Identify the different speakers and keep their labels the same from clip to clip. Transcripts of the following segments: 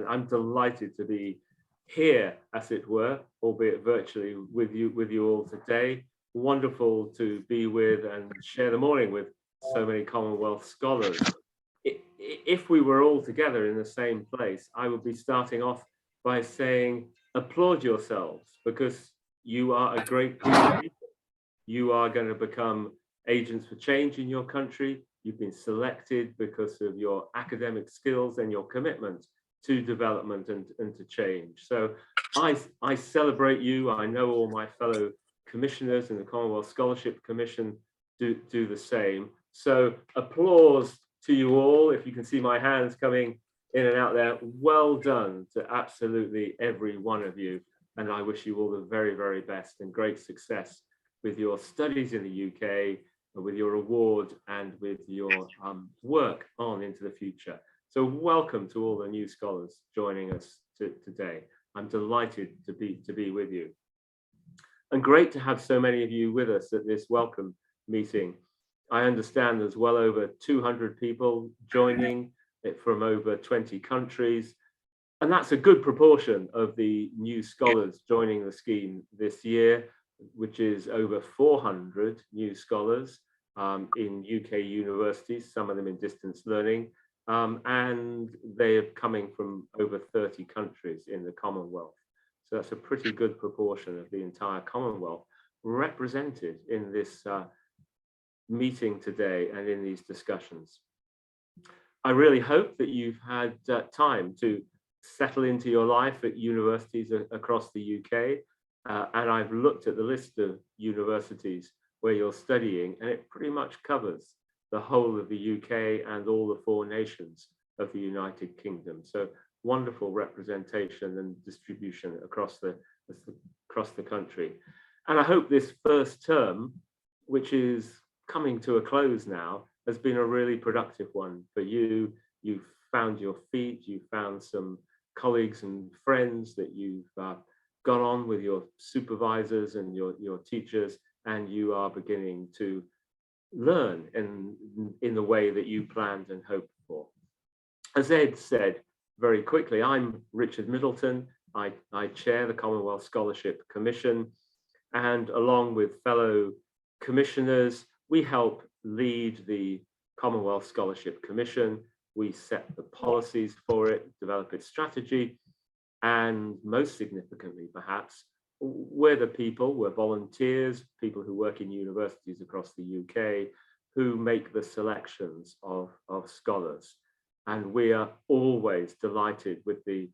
Speaker 1: I'm delighted to be here, as it were, albeit virtually, with you all today. Wonderful to be with and share the morning with so many Commonwealth scholars. If we were all together in the same place, I would be starting off by saying, applaud yourselves, because you are a great group of people. You are going to become agents for change in your country. You've been selected because of your academic skills and your commitment to development and to change. So I celebrate you. I know all my fellow commissioners in the Commonwealth Scholarship Commission do the same. So applause to you all. If you can see my hands coming in and out there, well done to absolutely every one of you. And I wish you all the very, very best and great success with your studies in the UK, with your award, and with your work on into the future. So welcome to all the new scholars joining us today. I'm delighted to be with you. And great to have so many of you with us at this welcome meeting. I understand there's well over 200 people joining it from over 20 countries. And that's a good proportion of the new scholars joining the scheme this year, which is over 400 new scholars in UK universities, some of them in distance learning, and they are coming from over 30 countries in the Commonwealth. So that's a pretty good proportion of the entire Commonwealth represented in this meeting today and in these discussions. I really hope that you've had time to settle into your life at universities across the UK. And I've looked at the list of universities where you're studying, and it pretty much covers the whole of the UK and all the 4 nations of the United Kingdom. So wonderful representation and distribution across the country. And I hope this first term, which is coming to a close now, has been a really productive one for you. You've found your feet, you've found some colleagues and friends that you've got on with, your supervisors and your teachers, and you are beginning to learn in the way that you planned and hoped for. As Ed said very quickly, I'm Richard Middleton. I chair the Commonwealth Scholarship Commission, and along with fellow commissioners, we help lead the Commonwealth Scholarship Commission. We set the policies for it, develop its strategy, and most significantly, perhaps, we're volunteers, people who work in universities across the UK, who make the selections of scholars. And we are always delighted with the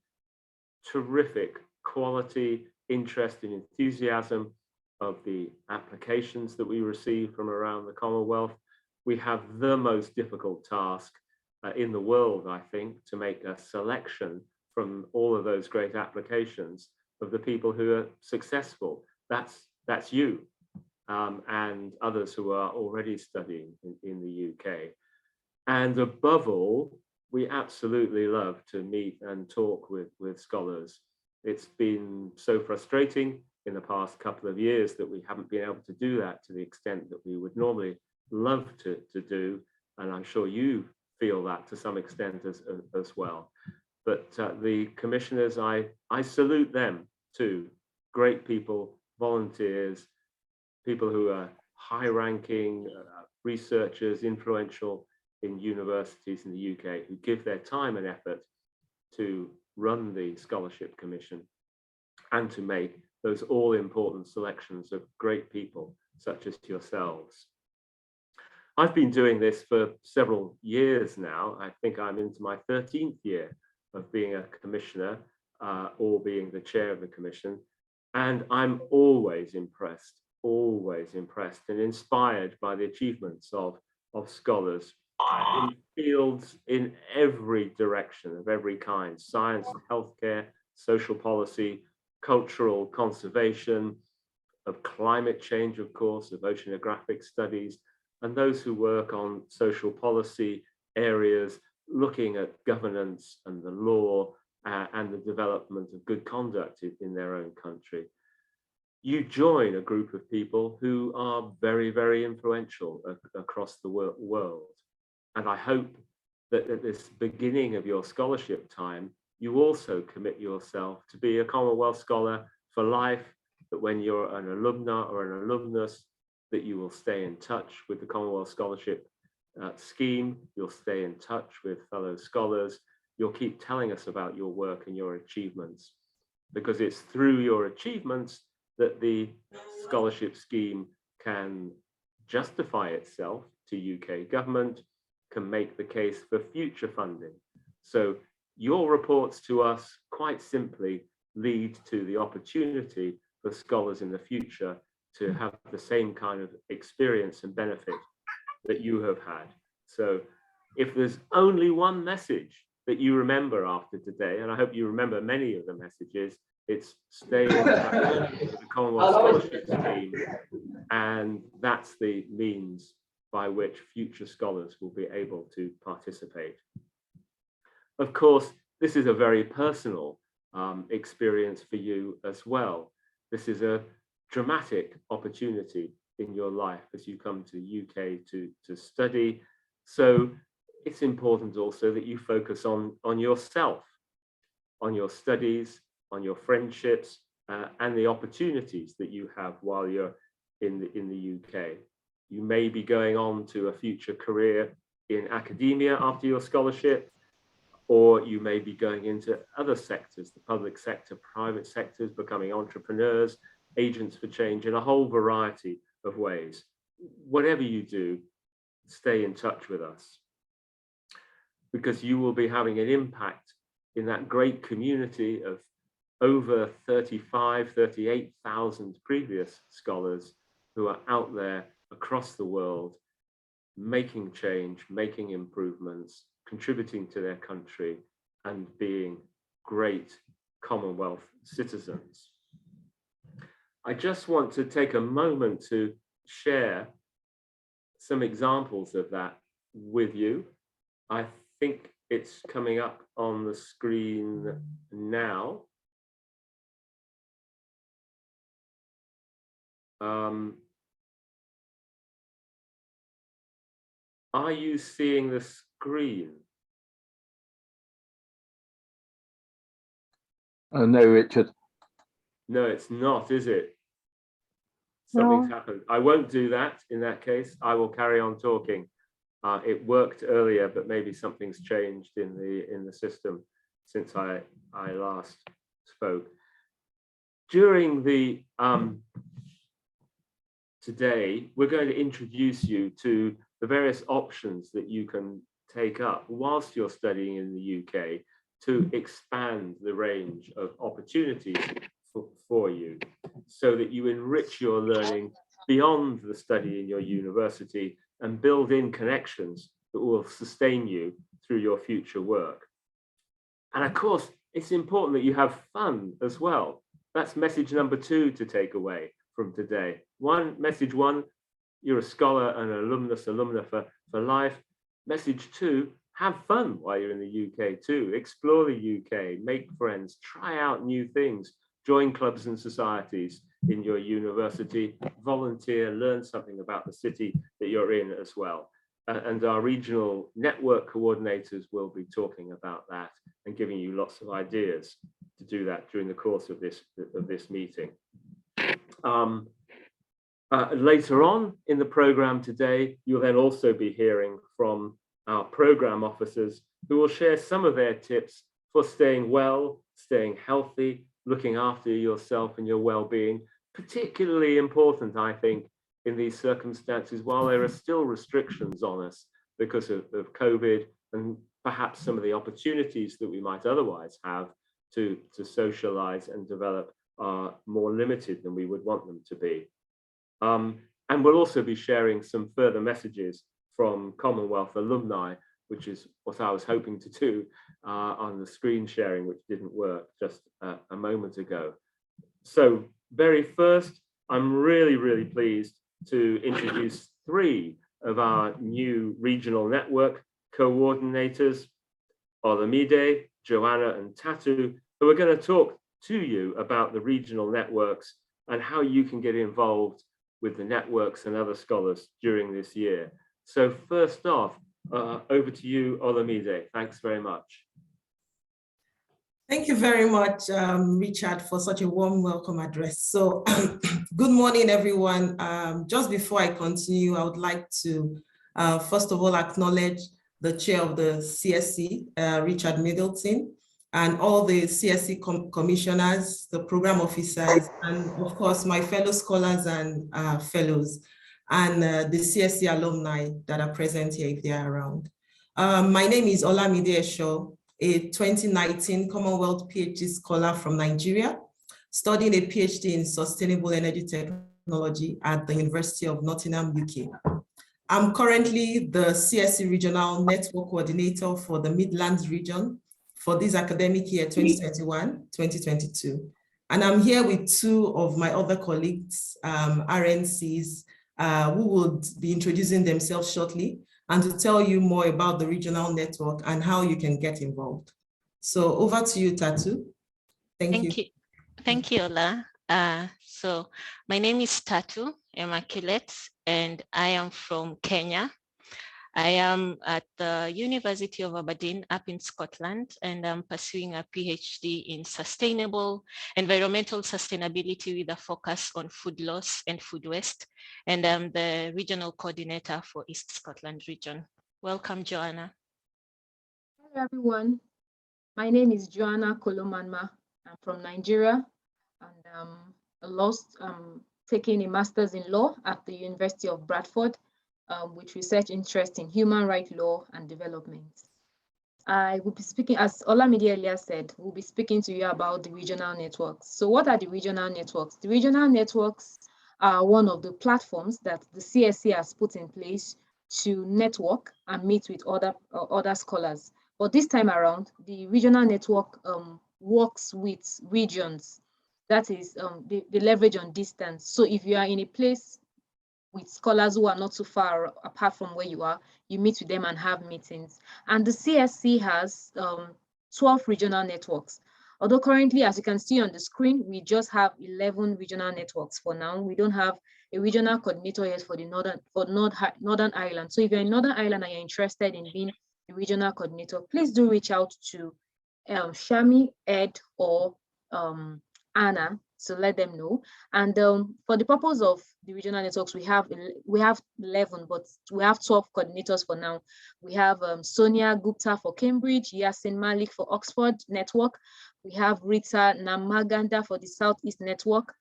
Speaker 1: terrific quality, interest, and enthusiasm of the applications that we receive from around the Commonwealth. We have the most difficult task in the world, I think, to make a selection from all of those great applications of the people who are successful. That's you and others who are already studying in the UK. And above all, we absolutely love to meet and talk with scholars. It's been so frustrating in the past couple of years that we haven't been able to do that to the extent that we would normally love to do. And I'm sure you feel that to some extent as well. But the commissioners, I salute them too. Great people, volunteers, people who are high-ranking researchers, influential in universities in the UK, who give their time and effort to run the Scholarship Commission and to make those all-important selections of great people such as yourselves. I've been doing this for several years now. I think I'm into my 13th year of being a commissioner or being the chair of the commission. And I'm always impressed and inspired by the achievements of scholars in fields in every direction of every kind: science and healthcare, social policy, cultural conservation, of climate change, of course, of oceanographic studies, and those who work on social policy areas, looking at governance and the law and the development of good conduct in their own country. You join a group of people who are very, very influential across the world. And I hope that at this beginning of your scholarship time, you also commit yourself to be a Commonwealth Scholar for life, that when you're an alumna or an alumnus, that you will stay in touch with the Commonwealth Scholarship scheme, you'll stay in touch with fellow scholars, you'll keep telling us about your work and your achievements, because it's through your achievements that the scholarship scheme can justify itself to UK government, can make the case for future funding. So your reports to us quite simply lead to the opportunity for scholars in the future to have the same kind of experience and benefit that you have had. So if there's only one message that you remember after today, and I hope you remember many of the messages, it's stay in touch with the Commonwealth Scholarship Scheme, and that's the means by which future scholars will be able to participate. Of course, this is a very personal experience for you as well. This is a dramatic opportunity in your life as you come to UK to study. So it's important also that you focus on yourself, on your studies, on your friendships, and the opportunities that you have while you're in the UK. You may be going on to a future career in academia after your scholarship, or you may be going into other sectors, the public sector, private sectors, becoming entrepreneurs, agents for change in a whole variety of ways. Whatever you do, stay in touch with us, because you will be having an impact in that great community of over 38,000 previous scholars who are out there across the world, making change, making improvements, contributing to their country, and being great Commonwealth citizens. I just want to take a moment to share some examples of that with you. I think it's coming up on the screen now. Are you seeing the screen?
Speaker 2: No, Richard.
Speaker 1: No, it's not, is it? Something's happened. I won't do that in that case. I will carry on talking. It worked earlier, but maybe something's changed in the system since I last spoke. During the today, we're going to introduce you to the various options that you can take up whilst you're studying in the UK to expand the range of opportunities for you, so that you enrich your learning beyond the study in your university and build in connections that will sustain you through your future work. And of course, it's important that you have fun as well. That's message number 2 to take away from today. Message one, you're a scholar and an alumna for life. Message 2, have fun while you're in the UK too. Explore the UK, make friends, try out new things, join clubs and societies in your university, volunteer, learn something about the city that you're in as well. And our regional network coordinators will be talking about that and giving you lots of ideas to do that during the course of this meeting. Later on in the program today, you'll then also be hearing from our program officers who will share some of their tips for staying well, staying healthy, looking after yourself and your well-being. Particularly important, I think, in these circumstances, while there are still restrictions on us because of COVID, and perhaps some of the opportunities that we might otherwise have to socialize and develop are more limited than we would want them to be. And we'll also be sharing some further messages from Commonwealth alumni, which is what I was hoping to do on the screen sharing, which didn't work just a moment ago. So very first, I'm really pleased to introduce 3 of our new regional network coordinators, Olamide, Joanna and Tatu, who are going to talk to you about the regional networks and how you can get involved with the networks and other scholars during this year. So first off, over to you, Olamide. Thanks very much.
Speaker 2: Thank you very much, Richard, for such a warm welcome address. So good morning, everyone. Just before I continue, I would like to, first of all, acknowledge the chair of the CSC, Richard Middleton, and all the CSC commissioners, the program officers, and of course, my fellow scholars and fellows, and the CSC alumni that are present here if they are around. My name is Olamide Esho, a 2019 Commonwealth PhD scholar from Nigeria, studying a PhD in Sustainable Energy Technology at the University of Nottingham, UK. I'm currently the CSC Regional Network Coordinator for the Midlands region for this academic year 2021-2022. And I'm here with two of my other colleagues, RNCs, who will be introducing themselves shortly and to tell you more about the regional network and how you can get involved. So over to you, Tatu. Thank you.
Speaker 3: Thank you, Ola. So my name is Tatu Immaculate, and I am from Kenya. I am at the University of Aberdeen up in Scotland, and I'm pursuing a PhD in environmental sustainability with a focus on food loss and food waste. And I'm the regional coordinator for East Scotland region. Welcome, Joanna.
Speaker 4: Hello, everyone. My name is Joanna Kolomanma. I'm from Nigeria, and I'm taking a master's in law at the University of Bradford, with research interest in human rights law and development. I will be speaking, as Olamide earlier said, we'll be speaking to you about the regional networks. So what are the regional networks? The regional networks are one of the platforms that the CSC has put in place to network and meet with other scholars. But this time around, the regional network works with regions. That is, the leverage on distance. So if you are in a place with scholars who are not too far apart from where you are, you meet with them and have meetings. And the CSC has 12 regional networks. Although currently, as you can see on the screen, we just have 11 regional networks for now. We don't have a regional coordinator yet for Northern Ireland. So if you're in Northern Ireland and you're interested in being a regional coordinator, please do reach out to Shami, Ed, or Anna, so let them know. And for the purpose of the regional networks, we have 11, but we have 12 coordinators for now. We have Sonia Gupta for Cambridge, Yasin Malik for Oxford Network. We have Rita Namaganda for the Southeast Network,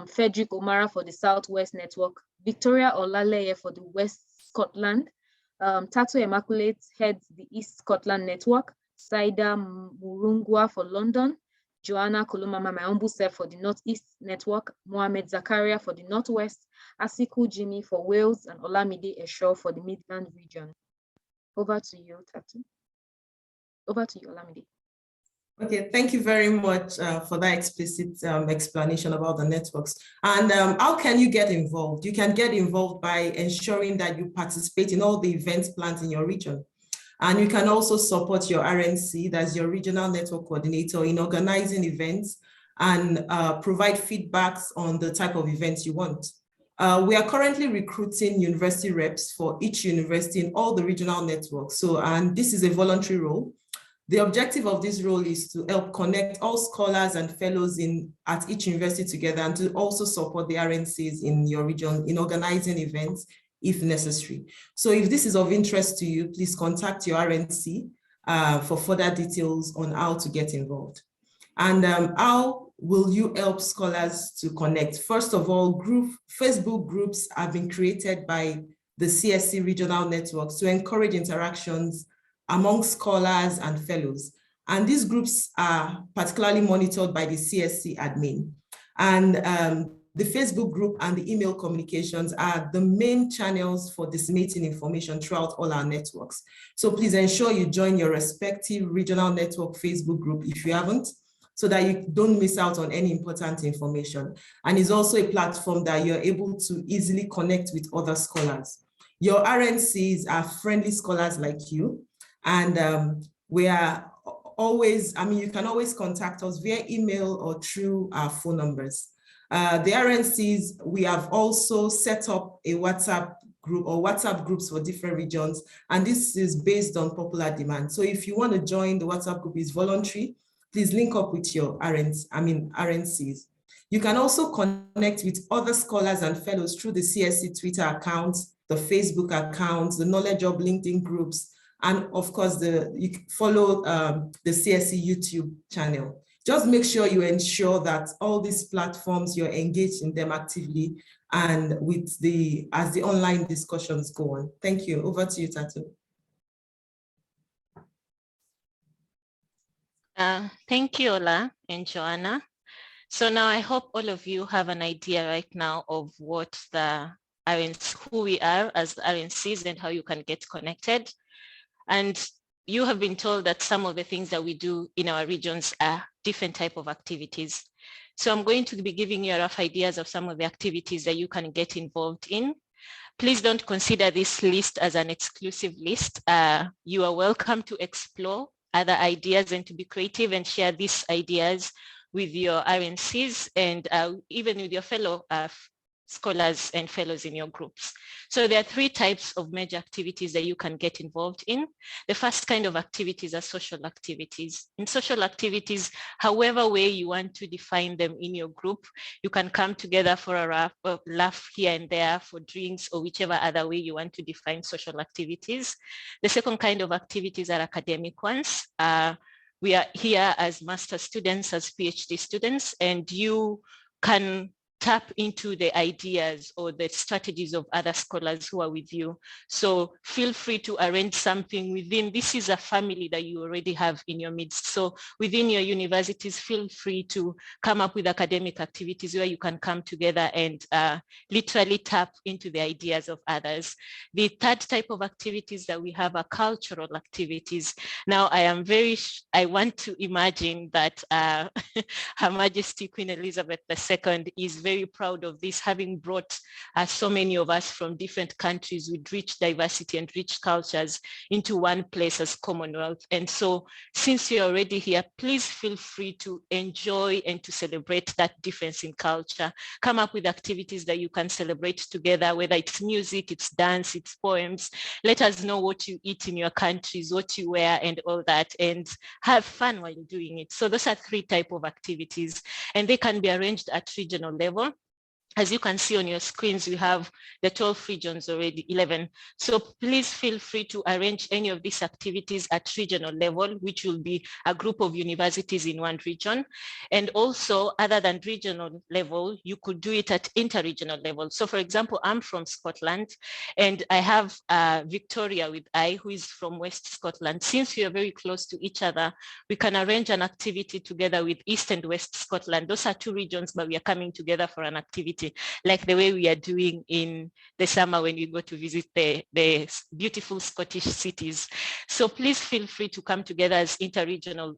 Speaker 4: Frederick O'Mara for the Southwest Network, Victoria Olaleye for the West Scotland, Tatu Immaculate heads the East Scotland Network, Saida Murungwa for London, Joanna Kolomama, my humble self, for the Northeast Network, Mohamed Zakaria for the Northwest, Asiku Jimmy for Wales, and Olamide Esho for the Midland region. Over to you, Tatu. Over to you, Olamide.
Speaker 2: Okay, thank you very much for that explicit explanation about the networks. And how can you get involved? You can get involved by ensuring that you participate in all the events planned in your region. And you can also support your RNC, that's your regional network coordinator, in organizing events and provide feedbacks on the type of events you want. We are currently recruiting university reps for each university in all the regional networks. And this is a voluntary role. The objective of this role is to help connect all scholars and fellows at each university together, and to also support the RNCs in your region in organizing events if necessary. So if this is of interest to you, please contact your RNC for further details on how to get involved. And how will you help scholars to connect? First of all, Facebook groups have been created by the CSC regional networks to encourage interactions among scholars and fellows. And these groups are particularly monitored by the CSC admin. And the Facebook group and the email communications are the main channels for disseminating information throughout all our networks. So please ensure you join your respective regional network Facebook group if you haven't, so that you don't miss out on any important information. And it's also a platform that you're able to easily connect with other scholars. Your RNCs are friendly scholars like you, and we are always, you can always contact us via email or through our phone numbers. The RNCs, we have also set up a WhatsApp group or WhatsApp groups for different regions, and this is based on popular demand. So if you want to join the WhatsApp group, it's voluntary. please link up with your RNCs. You can also connect with other scholars and fellows through the CSC Twitter accounts, the Facebook accounts, the Knowledge Hub LinkedIn groups, and of course, you follow the CSC YouTube channel. Just make sure you ensure that all these platforms, you're engaged in them actively and as the online discussions go on. Thank you. Over to you, Tatu.
Speaker 3: Thank you, Ola and Joanna. So now I hope all of you have an idea right now of what who we are as RNCs and how you can get connected. And you have been told that some of the things that we do in our regions are different type of activities. So I'm going to be giving you rough ideas of some of the activities that you can get involved in. Please don't consider this list as an exclusive list. You are welcome to explore other ideas and to be creative and share these ideas with your RNCs and even with your fellow scholars and fellows in your groups. So there are 3 types of major activities that you can get involved in. The first kind of activities are social activities. In social activities, however way you want to define them in your group, you can come together for a laugh here and there, for drinks, or whichever other way you want to define social activities. The second kind of activities are academic ones. We are here as master students, as PhD students, and you can tap into the ideas or the strategies of other scholars who are with you. So feel free to arrange something within, this is a family that you already have in your midst. So within your universities, feel free to come up with academic activities where you can come together and literally tap into the ideas of others. The third type of activities that we have are cultural activities. Now I want to imagine that Her Majesty Queen Elizabeth II is very proud of this, having brought so many of us from different countries with rich diversity and rich cultures into one place as Commonwealth. And so since you're already here, please feel free to enjoy and to celebrate that difference in culture. Come up with activities that you can celebrate together, whether it's music, it's dance, it's poems. Let us know what you eat in your countries, what you wear and all that, and have fun while doing it. So those are 3 types of activities, and they can be arranged at regional level. As you can see on your screens, we have the 12 regions already, 11. So please feel free to arrange any of these activities at regional level, which will be a group of universities in one region. And also, other than regional level, you could do it at interregional level. So for example, I'm from Scotland, and I have Victoria with who is from West Scotland. Since we are very close to each other, we can arrange an activity together with East and West Scotland. Those are 2 regions, but we are coming together for an activity, like the way we are doing in the summer when we go to visit the beautiful Scottish cities. So please feel free to come together as interregional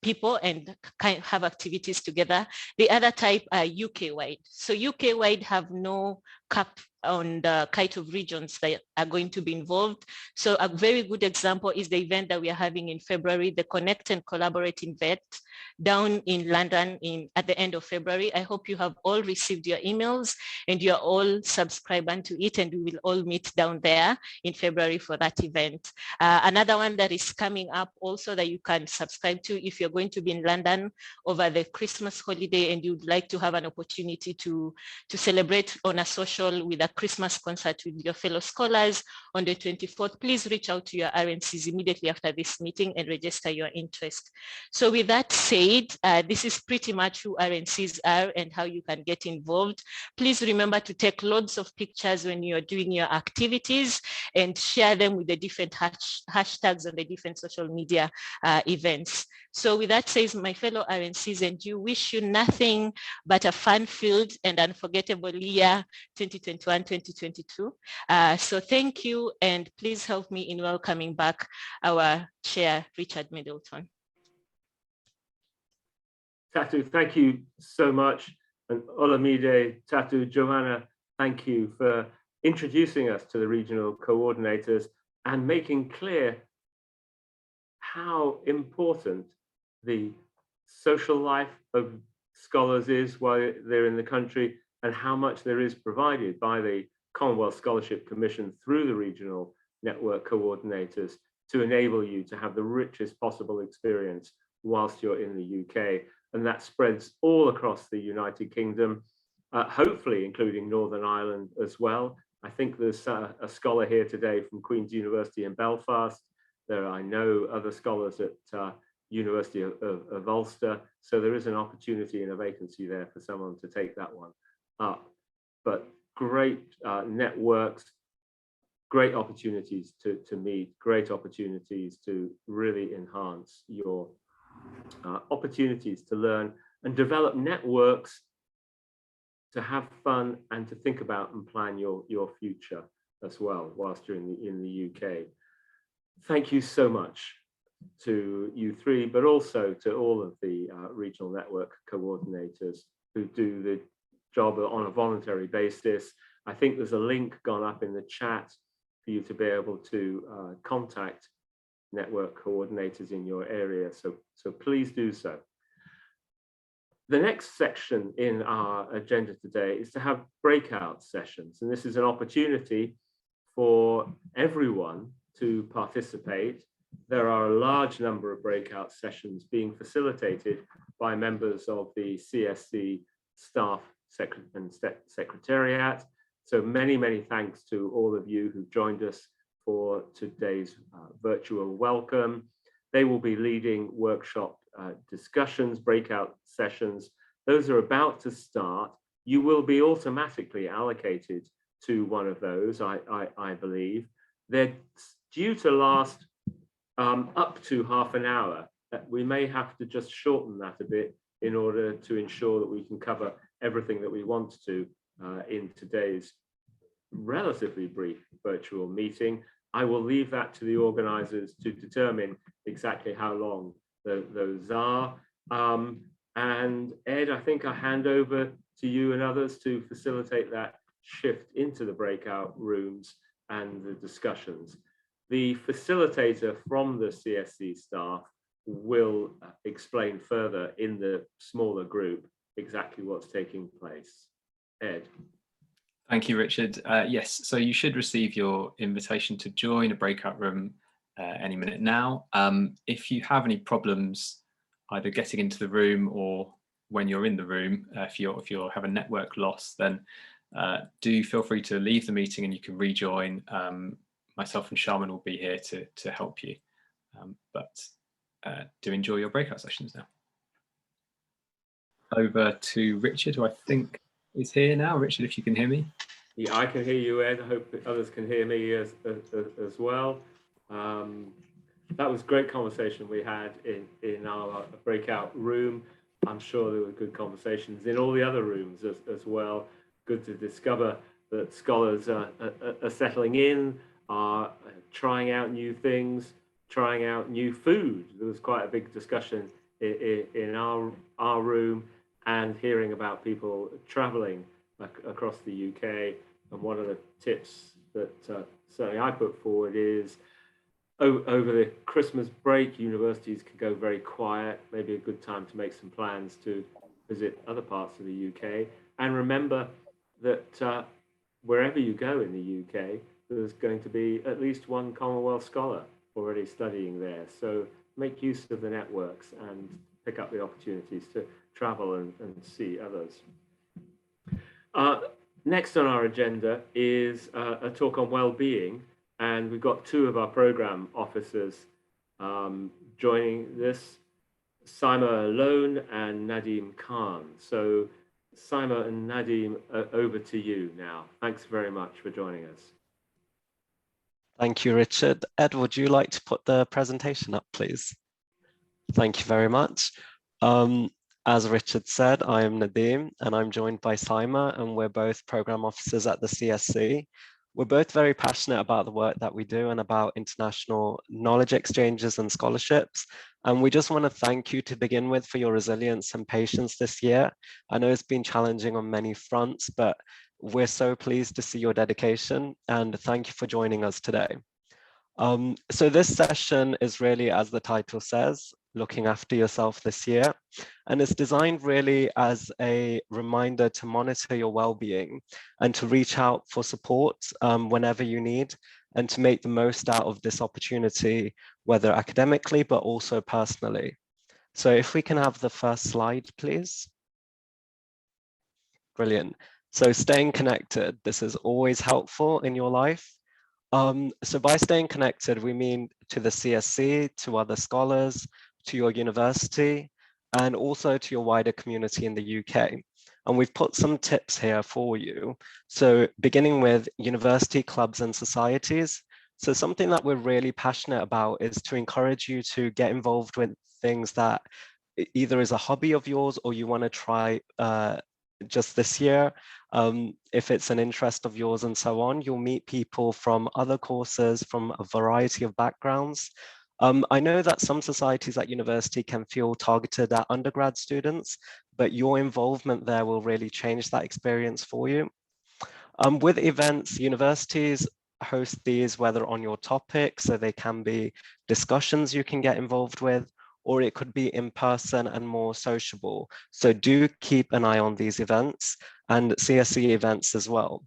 Speaker 3: people and have activities together. The other type are UK-wide. So UK-wide have no cap on the kind of regions that are going to be involved. So a very good example is the event that we are having in February, the Connect and Collaborate event down in London at the end of February. I hope you have all received your emails and you're all subscribed to it, and we will all meet down there in February for that event. Another one that is coming up also that you can subscribe to if you're going to be in London over the Christmas holiday and you'd like to have an opportunity to celebrate on a social with a Christmas concert with your fellow scholars on the 24th, please reach out to your RNCs immediately after this meeting and register your interest. So with that said, this is pretty much who RNCs are and how you can get involved. Please remember to take loads of pictures when you're doing your activities and share them with the different hashtags on the different social media events. So with that said, my fellow RNCs and you, wish you nothing but a fun-filled and unforgettable year 2021-2022. So thank you, and please help me in welcoming back our chair, Richard Middleton.
Speaker 1: Tatu, thank you so much. And Olamide, Tatu, Joanna, thank you for introducing us to the regional coordinators and making clear how important the social life of scholars is while they're in the country, and how much there is provided by the Commonwealth Scholarship Commission through the regional network coordinators to enable you to have the richest possible experience whilst you're in the UK. And that spreads all across the United Kingdom, hopefully including Northern Ireland as well. I think there's a scholar here today from Queen's University in Belfast. I know other scholars at University of Ulster. So there is an opportunity and a vacancy there for someone to take that one up. But great networks, great opportunities to meet, great opportunities to really enhance your opportunities to learn and develop networks, to have fun and to think about and plan your future as well whilst you're in the UK. Thank you so much to you three, but also to all of the regional network coordinators who do the job on a voluntary basis. I think there's a link gone up in the chat for you to be able to contact network coordinators in your area. So please do so. The next section in our agenda today is to have breakout sessions. And this is an opportunity for everyone to participate. There are a large number of breakout sessions being facilitated by members of the CSC staff and secretariat. So many thanks to all of you who joined us for today's virtual welcome. They will be leading workshop discussions, breakout sessions. Those are about to start. You will be automatically allocated to one of those, I believe. They're due to last up to half an hour. We may have to just shorten that a bit in order to ensure that we can cover everything that we want to in today's relatively brief virtual meeting. I will leave that to the organizers to determine exactly how long those are. And Ed, I think I hand over to you and others to facilitate that shift into the breakout rooms and the discussions. The facilitator from the CSC staff will explain further in the smaller group exactly what's taking place. Ed.
Speaker 5: Thank you, Richard. Yes, so you should receive your invitation to join a breakout room any minute now. If you have any problems either getting into the room or when you're in the room, if you have a network loss, then do feel free to leave the meeting and you can rejoin. Myself and Sharman will be here to help you. But do enjoy your breakout sessions now. Over to Richard, who I think is here now. Richard, if you can hear me.
Speaker 1: Yeah, I can hear you, Ed. I hope others can hear me as well. That was great conversation we had in our breakout room. I'm sure there were good conversations in all the other rooms as well. Good to discover that scholars are settling in, are trying out new things, trying out new food. There was quite a big discussion in our room, and hearing about people traveling across the UK. And one of the tips that certainly I put forward is over the Christmas break, universities can go very quiet, maybe a good time to make some plans to visit other parts of the UK. And remember that wherever you go in the UK, there's going to be at least one Commonwealth scholar already studying there. So make use of the networks and pick up the opportunities to travel and see others. Next on our agenda is a talk on well-being, and we've got two of our program officers joining this, Saima Alone and Nadim Khan. So Saima and Nadim, over to you now. Thanks very much for joining us.
Speaker 6: Thank you, Richard. Ed, would you like to put the presentation up, please? Thank you very much. As Richard said, I am Nadim and I'm joined by Saima, and we're both program officers at the CSC. We're both very passionate about the work that we do and about international knowledge exchanges and scholarships. And we just want to thank you to begin with for your resilience and patience this year. I know it's been challenging on many fronts, but we're so pleased to see your dedication, and thank you for joining us today. So this session is really, as the title says, looking after yourself this year. And it's designed really as a reminder to monitor your well-being and to reach out for support whenever you need, and to make the most out of this opportunity, whether academically, but also personally. So if we can have the first slide, please. Brilliant. So staying connected, this is always helpful in your life. So by staying connected, we mean to the CSC, to other scholars, to your university, and also to your wider community in the UK. And we've put some tips here for you. So beginning with university clubs and societies. So something that we're really passionate about is to encourage you to get involved with things that either is a hobby of yours or you want to try just this year. If it's an interest of yours and so on, you'll meet people from other courses, from a variety of backgrounds. I know that some societies at university can feel targeted at undergrad students, but your involvement there will really change that experience for you. With events, universities host these whether on your topic, so they can be discussions you can get involved with, or it could be in person and more sociable. So do keep an eye on these events and CSC events as well.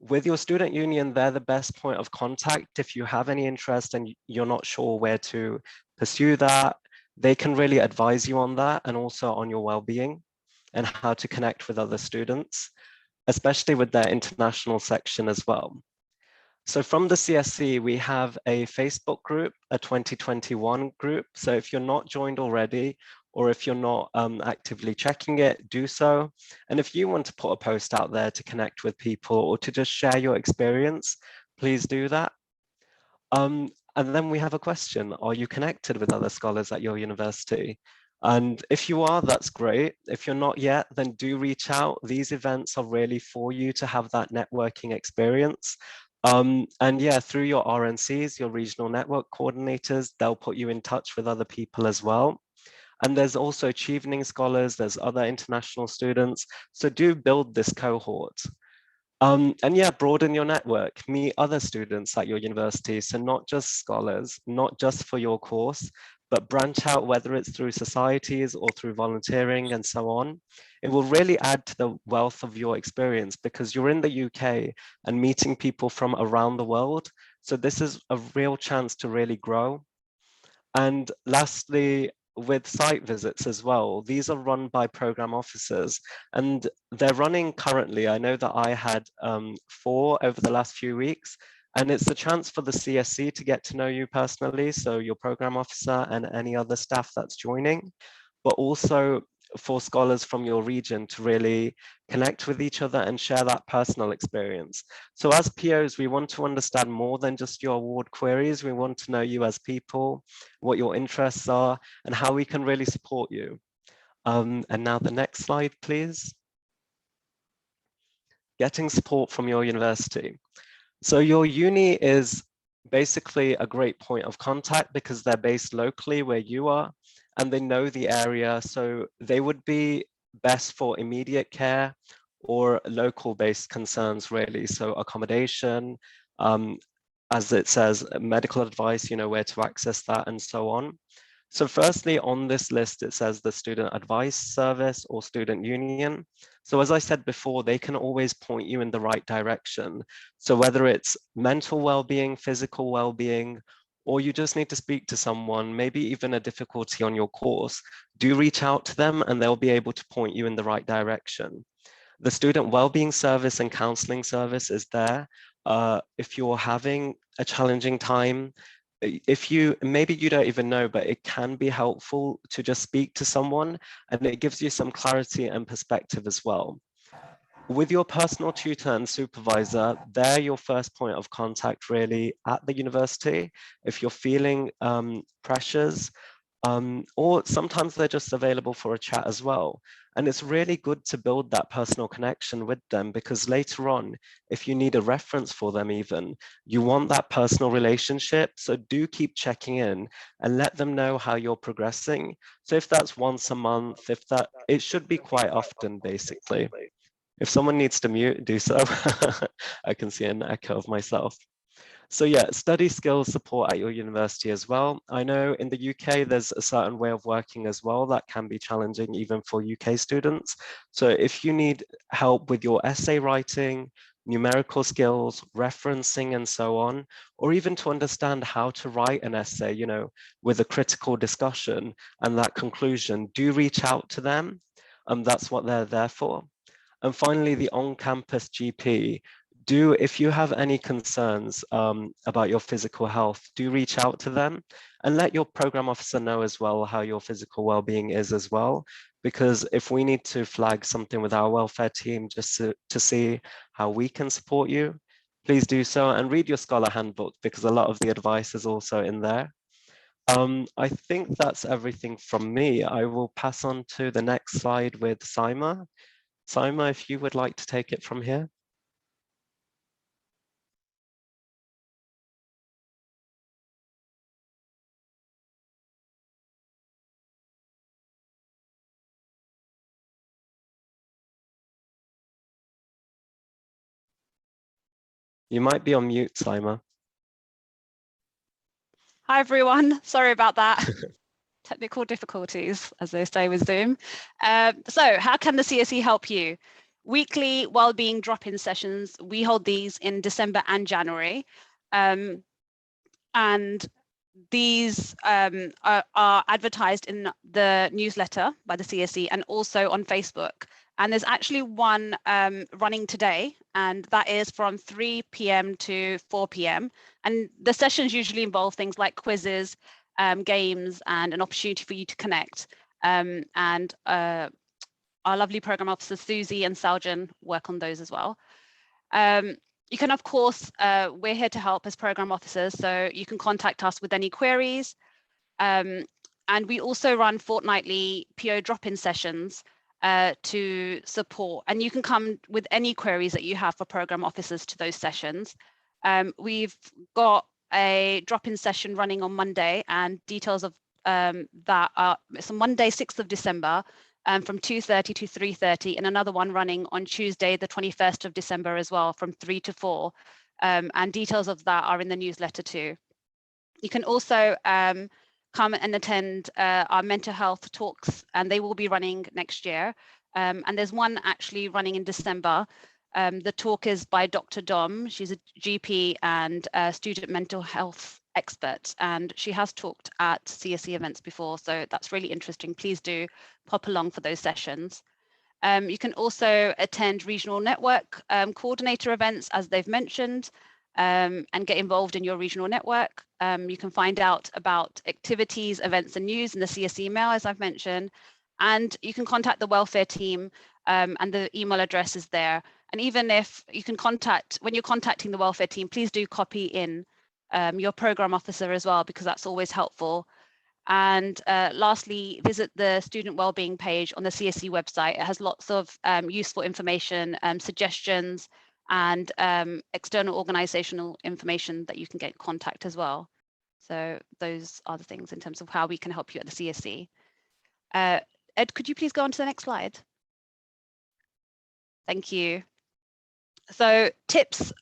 Speaker 6: With your student union, they're the best point of contact. If you have any interest and you're not sure where to pursue that, they can really advise you on that and also on your well-being and how to connect with other students, especially with their international section as well. So from the CSC, we have a Facebook group, a 2021 group. So if you're not joined already, or if you're not actively checking it, do so. And if you want to put a post out there to connect with people or to just share your experience, please do that. And then we have a question. Are you connected with other scholars at your university? And if you are, that's great. If you're not yet, then do reach out. These events are really for you to have that networking experience. And yeah, through your RNCs, your regional network coordinators, they'll put you in touch with other people as well. And there's also Achieving Scholars, there's other international students. So do build this cohort. And yeah, broaden your network, meet other students at your university. So not just scholars, not just for your course, but branch out, whether it's through societies or through volunteering and so on. It will really add to the wealth of your experience because you're in the UK and meeting people from around the world. So this is a real chance to really grow. And lastly, with site visits as well, these are run by program officers and they're running currently. I know that I had 4 over the last few weeks, and it's a chance for the CSC to get to know you personally, so your program officer and any other staff that's joining, but also for scholars from your region to really connect with each other and share that personal experience. So as POs, we want to understand more than just your award queries. We want to know you as people, what your interests are, and how we can really support you. And now the next slide, please. Getting support from your university. So your uni is basically a great point of contact because they're based locally where you are and they know the area. So they would be best for immediate care or local based concerns really. So accommodation, as it says, medical advice, you know, where to access that and so on. So firstly, on this list, it says the Student Advice Service or Student Union. So as I said before, they can always point you in the right direction. So whether it's mental well-being, physical well-being, or you just need to speak to someone, maybe even a difficulty on your course, do reach out to them and they'll be able to point you in the right direction. The Student Wellbeing Service and Counseling Service is there. If you're having a challenging time, if you, maybe you don't even know, but it can be helpful to just speak to someone and it gives you some clarity and perspective as well. With your personal tutor and supervisor, they're your first point of contact really at the university. If you're feeling pressures, or sometimes they're just available for a chat as well. And it's really good to build that personal connection with them because later on, if you need a reference for them even, you want that personal relationship. So do keep checking in and let them know how you're progressing. So if that's once a month, it should be quite often basically. If someone needs to mute, do so. I can see an echo of myself. So yeah, study skills support at your university as well. I know in the UK, there's a certain way of working as well that can be challenging even for UK students. So if you need help with your essay writing, numerical skills, referencing, and so on, or even to understand how to write an essay, you know, with a critical discussion and that conclusion, do reach out to them. That's what they're there for. And finally, the on-campus GP. If you have any concerns about your physical health, do reach out to them and let your program officer know as well how your physical well-being is as well. Because if we need to flag something with our welfare team just to see how we can support you, please do so, and read your scholar handbook because a lot of the advice is also in there. I think that's everything from me. I will pass on to the next slide with Saima. Saima, if you would like to take it from here. You might be on mute, Saima.
Speaker 7: Hi, everyone. Sorry about that. Technical difficulties, as they say with Zoom. So how can the CSC help you? Weekly wellbeing drop-in sessions. We hold these in December and January. And these are advertised in the newsletter by the CSC and also on Facebook. And there's actually one running today, and that is from 3 p.m. to 4 p.m. And the sessions usually involve things like quizzes, games, and an opportunity for you to connect. And our lovely program officers, Susie and Saljan, work on those as well. You can, of course, we're here to help as program officers, so you can contact us with any queries. And we also run fortnightly PO drop-in sessions to support, and you can come with any queries that you have for program officers to those sessions. We've got a drop-in session running on Monday, and details of that are, it's on Monday, 6th of December, from 2:30 to 3:30, and another one running on Tuesday, the 21st of December as well, from 3 to 4. And details of that are in the newsletter too. You can also come and attend our mental health talks, and they will be running next year. And there's one actually running in December. The talk is by Dr. Dom. She's a GP and a student mental health expert, and she has talked at CSC events before, so that's really interesting. Please do pop along for those sessions. You can also attend regional network coordinator events, as they've mentioned, and get involved in your regional network. You can find out about activities, events, and news in the CSC email, as I've mentioned, and you can contact the welfare team, and the email address is there. And even if you can contact, when you're contacting the welfare team, please do copy in your program officer as well, because that's always helpful. And lastly, visit the student wellbeing page on the CSC website. It has lots of useful information, suggestions, and external organizational information that you can get in contact as well. So those are the things in terms of how we can help you at the CSC. Ed, could you please go on to the next slide? Thank you. So tips,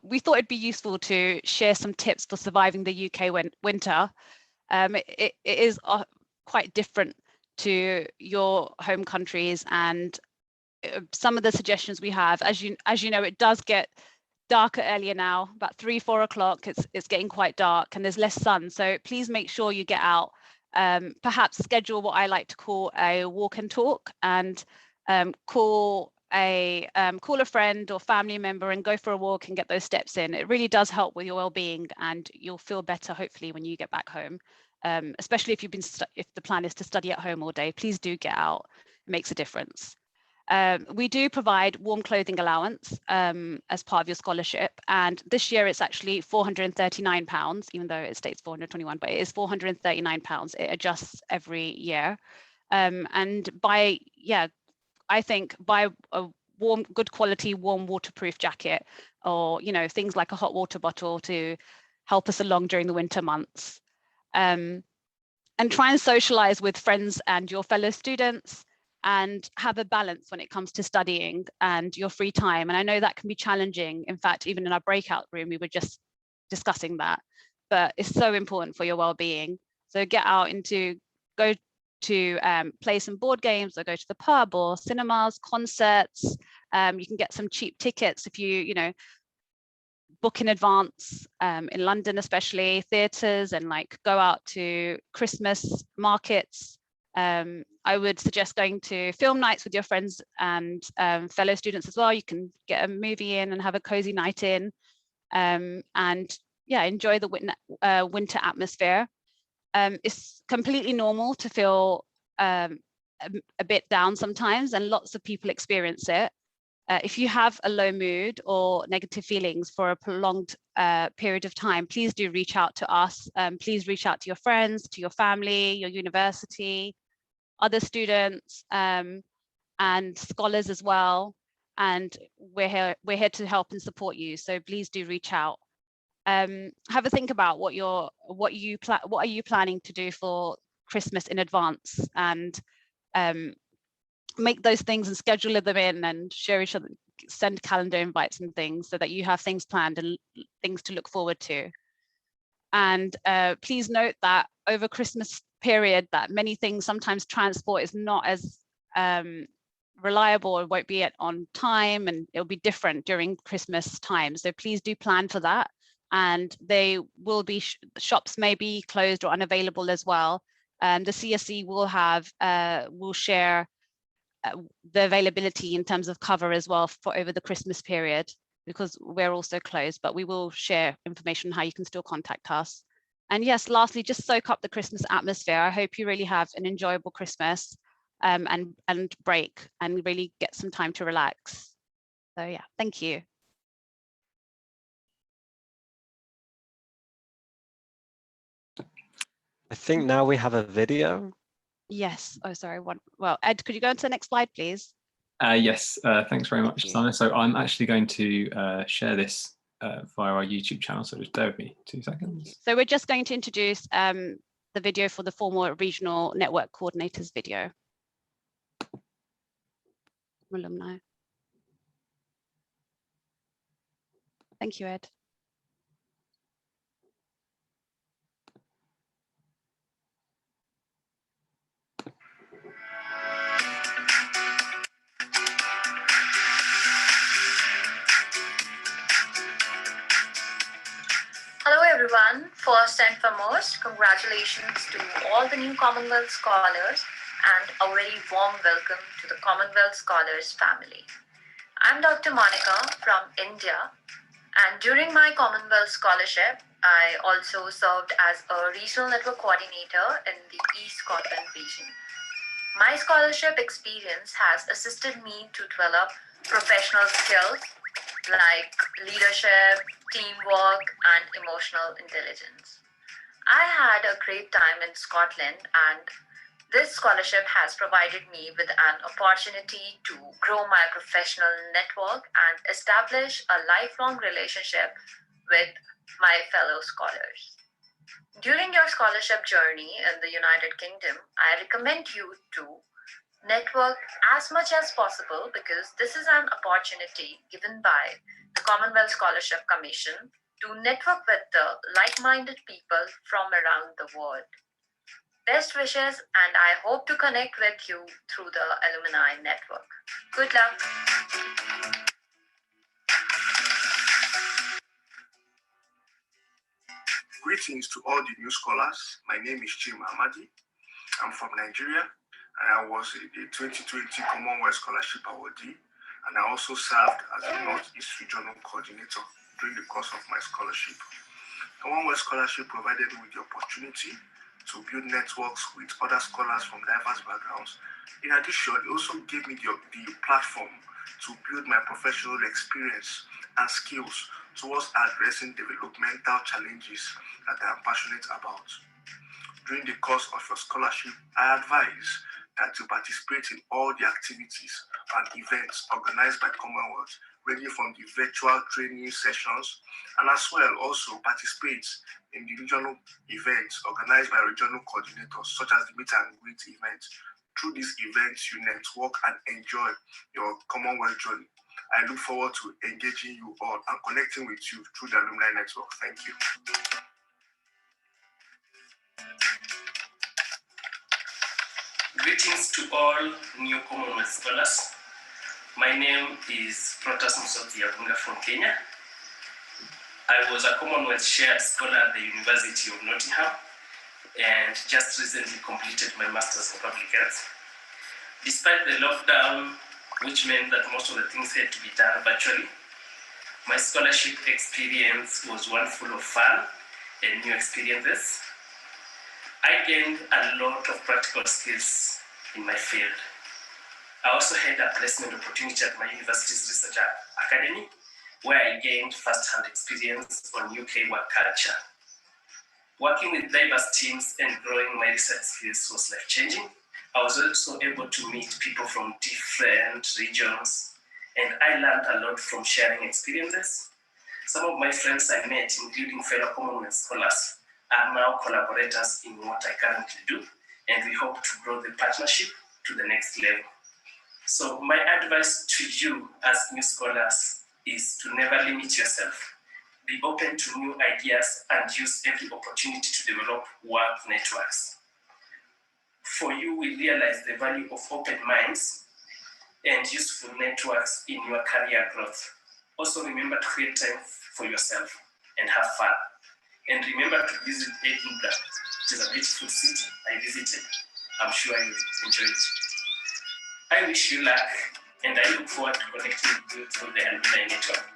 Speaker 7: we thought it'd be useful to share some tips for surviving the UK winter. It is quite different to your home countries, and some of the suggestions we have, as you know, it does get darker earlier now, about 3-4 o'clock. It's getting quite dark and there's less sun. So please make sure you get out. Perhaps schedule what I like to call a walk and talk, and call a friend or family member and go for a walk and get those steps in. It really does help with your well-being, and you'll feel better hopefully when you get back home. Especially if if the plan is to study at home all day, please do get out. It makes a difference. We do provide warm clothing allowance as part of your scholarship, and this year it's actually £439, even though it states 421, but it is £439. It adjusts every year. And I think buy a good quality, warm, waterproof jacket, or things like a hot water bottle to help us along during the winter months. And try and socialize with friends and your fellow students, and have a balance when it comes to studying and your free time. And I know that can be challenging. In fact, even in our breakout room, we were just discussing that, but it's so important for your well-being. So get out go to play some board games, or go to the pub or cinemas, concerts. You can get some cheap tickets if you book in advance, in London especially, theatres, and like go out to Christmas markets. I would suggest going to film nights with your friends and fellow students as well. You can get a movie in and have a cozy night in, and yeah, enjoy the winter atmosphere. It's completely normal to feel a bit down sometimes, and lots of people experience it. If you have a low mood or negative feelings for a prolonged period of time, please do reach out to us. Please reach out to your friends, to your family, your university, other students, and scholars as well. And we're here to help and support you. So please do reach out. Have a think about what are you planning to do for Christmas in advance, and make those things and schedule them in, and share each other, send calendar invites and things, so that you have things planned and things to look forward to. And please note that over Christmas period, that many things, sometimes transport is not as reliable, or won't be on time, and it'll be different during Christmas time. So please do plan for that. And they will be, shops may be closed or unavailable as well. The CSC will share the availability in terms of cover as well for over the Christmas period, because we're also closed, but we will share information on how you can still contact us. And yes, lastly, just soak up the Christmas atmosphere. I hope you really have an enjoyable Christmas and break, and really get some time to relax. So yeah, thank you.
Speaker 6: I think now we have a video.
Speaker 7: Yes. Oh, sorry. Well, Ed, could you go on to the next slide, please?
Speaker 5: Yes. Thanks very much, Sana. So I'm actually going to share this via our YouTube channel. So just bear with me 2 seconds.
Speaker 7: So we're just going to introduce the video for the former regional network coordinators video. Alumni. Thank you, Ed.
Speaker 8: Hello everyone. First and foremost, congratulations to all the new Commonwealth Scholars, and a very warm welcome to the Commonwealth Scholars family. I'm Dr. Monica from India, and during my Commonwealth Scholarship, I also served as a regional network coordinator in the East Scotland region. My scholarship experience has assisted me to develop professional skills like leadership, teamwork, and emotional intelligence. I had a great time in Scotland, and this scholarship has provided me with an opportunity to grow my professional network and establish a lifelong relationship with my fellow scholars. During your scholarship journey in the United Kingdom, I recommend you to network as much as possible, because this is an opportunity given by the Commonwealth Scholarship Commission to network with the like-minded people from around the world. Best wishes, and I hope to connect with you through the alumni network. Good luck.
Speaker 9: Greetings to all the new scholars. My name is Chim Hamadi. I'm from Nigeria, and I was a 2020 Commonwealth Scholarship awardee, and I also served as a Northeast Regional Coordinator during the course of my scholarship. Commonwealth Scholarship provided me with the opportunity to build networks with other scholars from diverse backgrounds. In addition, it also gave me the platform to build my professional experience and skills towards addressing developmental challenges that I am passionate about. During the course of your scholarship, I advise that you participate in all the activities and events organized by Commonwealth, ranging from the virtual training sessions, and as well also participate in the regional events organized by regional coordinators, such as the meet and greet event. Through these events, you network and enjoy your Commonwealth journey. I look forward to engaging you all and connecting with you through the alumni network. Thank you.
Speaker 10: Greetings to all new Commonwealth Scholars. My name is Protas Musoti Yabunga from Kenya. I was a Commonwealth Shared Scholar at the University of Nottingham and just recently completed my Master's in Public Health. Despite the lockdown, which meant that most of the things had to be done virtually, my scholarship experience was one full of fun and new experiences. I gained a lot of practical skills in my field. I also had a placement opportunity at my university's research academy, where I gained first-hand experience on UK work culture. Working with diverse teams and growing my research skills was life-changing. I was also able to meet people from different regions, and I learned a lot from sharing experiences. Some of my friends I met, including fellow Commonwealth Scholars, are now collaborators in what I currently do, and we hope to grow the partnership to the next level. So my advice to you as new scholars is to never limit yourself. Be open to new ideas and use every opportunity to develop work networks. For you will realize the value of open minds and useful networks in your career growth. Also remember to create time for yourself and have fun. And remember to visit Edinburgh, which is a beautiful city I visited. I'm sure you enjoy it. I wish you luck, and I look forward to connecting with you through the alumni network.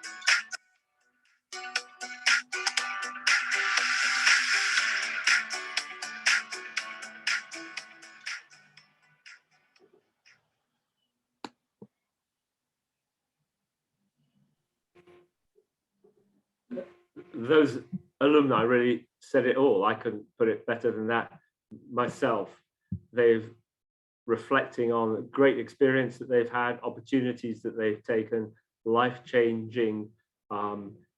Speaker 1: Those alumni really said it all. I couldn't put it better than that myself. They've reflecting on great experience that they've had, opportunities that they've taken, life-changing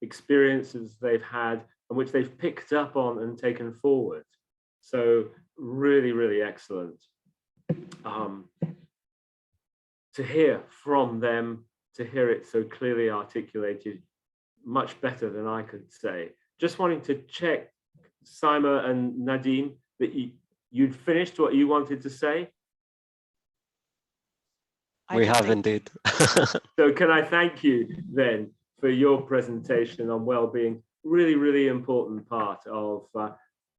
Speaker 1: experiences they've had, and which they've picked up on and taken forward. So really, really excellent to hear from them, to hear it so clearly articulated, much better than I could say. Just wanting to check, Saima and Nadim, that you'd finished what you wanted to say.
Speaker 6: We have indeed.
Speaker 1: So can I thank you then for your presentation on well-being? Really, really important part of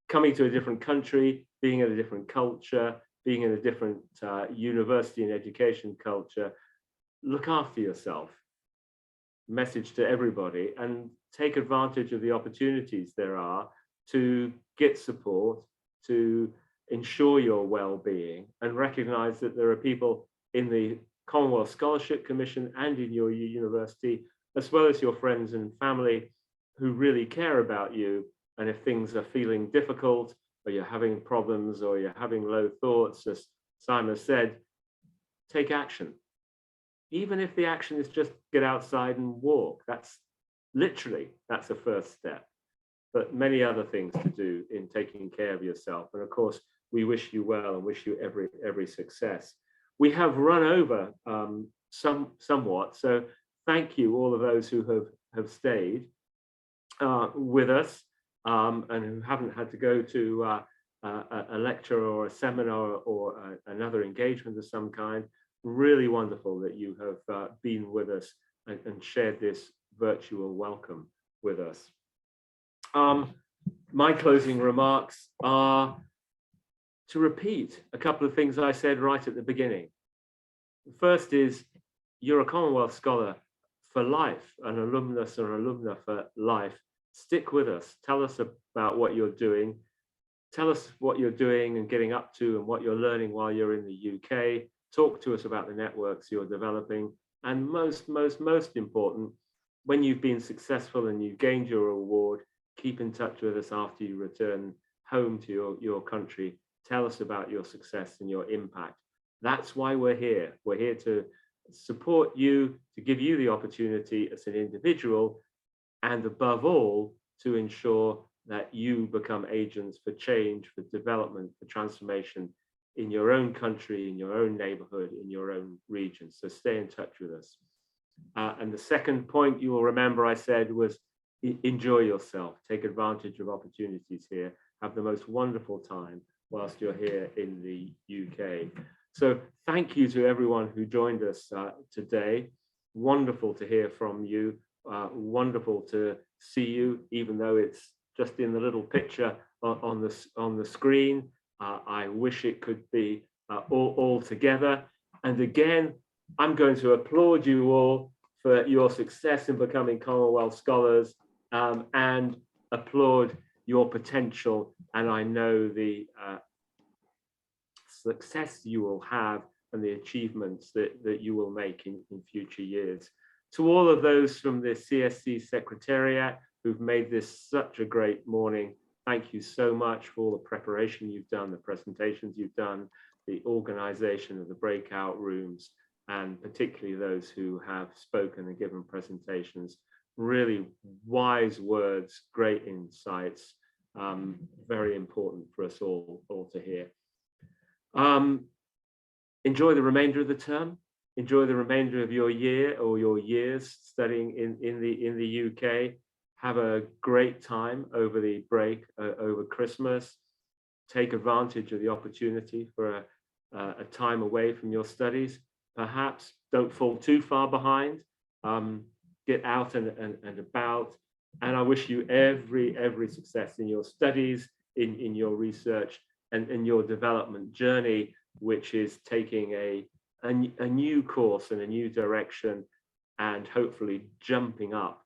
Speaker 1: coming to a different country, being in a different culture, being in a different university and education culture. Look after yourself. Message to everybody, and take advantage of the opportunities there are to get support, to ensure your well-being, and recognize that there are people in the Commonwealth Scholarship Commission and in your university, as well as your friends and family, who really care about you. And if things are feeling difficult, or you're having problems, or you're having low thoughts, as Simon said, take action. Even if the action is just get outside and walk, that's a first step. But many other things to do in taking care of yourself. And of course, we wish you well and wish you every success. We have run over somewhat, so thank you all of those who have stayed with us and who haven't had to go to a lecture or a seminar or another engagement of some kind. Really wonderful that you have been with us and shared this virtual welcome with us. My closing remarks are to repeat a couple of things I said right at the beginning. The first is, you're a Commonwealth Scholar for life, an alumnus or alumna for life. Stick with us. Tell us about what you're doing. Tell us what you're doing and getting up to and what you're learning while you're in the UK. Talk to us about the networks you're developing. And most important, when you've been successful and you've gained your award, keep in touch with us after you return home to your country. Tell us about your success and your impact. That's why we're here. We're here to support you, to give you the opportunity as an individual, and above all, to ensure that you become agents for change, for development, for transformation in your own country, in your own neighborhood, in your own region. So stay in touch with us. And the second point you will remember I said was enjoy yourself, take advantage of opportunities here, have the most wonderful time whilst you're here in the UK. So thank you to everyone who joined us today. Wonderful to hear from you. Wonderful to see you, even though it's just in the little picture on the screen. I wish it could be all together. And again, I'm going to applaud you all for your success in becoming Commonwealth Scholars, and applaud your potential. And I know the success you will have and the achievements that you will make in future years. To all of those from the CSC Secretariat who've made this such a great morning, thank you so much for all the preparation you've done, the presentations you've done, the organization of the breakout rooms, and particularly those who have spoken and given presentations. Really wise words, great insights, very important for us all to hear. Enjoy the remainder of the term. Enjoy the remainder of your year or your years studying in the UK. Have a great time over the break, over Christmas. Take advantage of the opportunity for a time away from your studies. Perhaps don't fall too far behind. Get out and about. And I wish you every success in your studies, in your research, and in your development journey, which is taking a new course and a new direction, and hopefully jumping up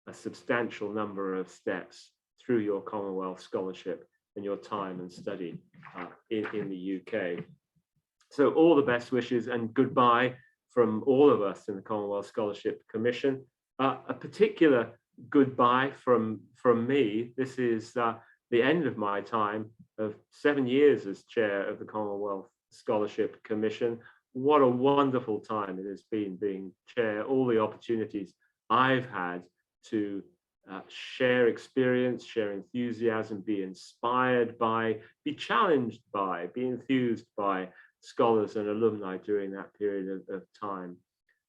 Speaker 1: a substantial number of steps through your Commonwealth Scholarship and your time and study in the UK. So all the best wishes and goodbye from all of us in the Commonwealth Scholarship Commission. A particular goodbye from me. This is the end of my time of 7 years as chair of the Commonwealth Scholarship Commission. What a wonderful time it has been being chair, all the opportunities I've had to share experience, share enthusiasm, be inspired by, be challenged by, be enthused by scholars and alumni during that period of time.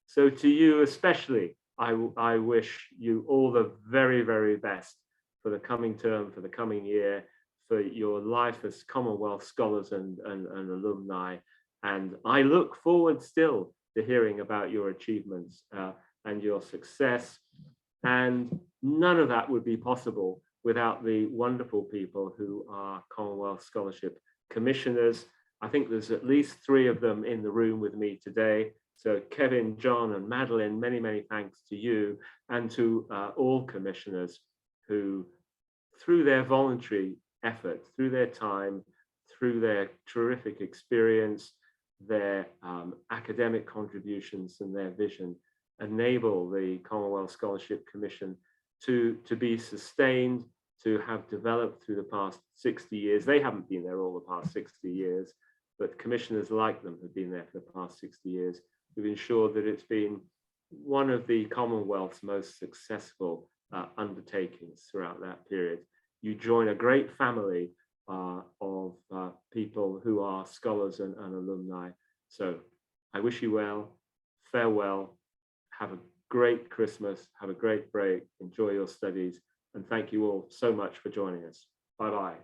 Speaker 1: So to you especially, I wish you all the very best for the coming term, for the coming year, for your life as Commonwealth Scholars and alumni. And I look forward still to hearing about your achievements and your success. And none of that would be possible without the wonderful people who are Commonwealth Scholarship Commissioners. I think there's at least 3 of them in the room with me today. So Kevin, John, and Madeline, many thanks to you and to all commissioners who, through their voluntary effort, through their time, through their terrific experience, their academic contributions and their vision, enable the Commonwealth Scholarship Commission to be sustained, to have developed through the past 60 years. They haven't been there all the past 60 years, but commissioners like them have been there for the past 60 years. We've ensured that it's been one of the Commonwealth's most successful undertakings throughout that period. You join a great family of people who are scholars and alumni. So I wish you well, farewell, have a great Christmas, have a great break, enjoy your studies, and thank you all so much for joining us. Bye-bye.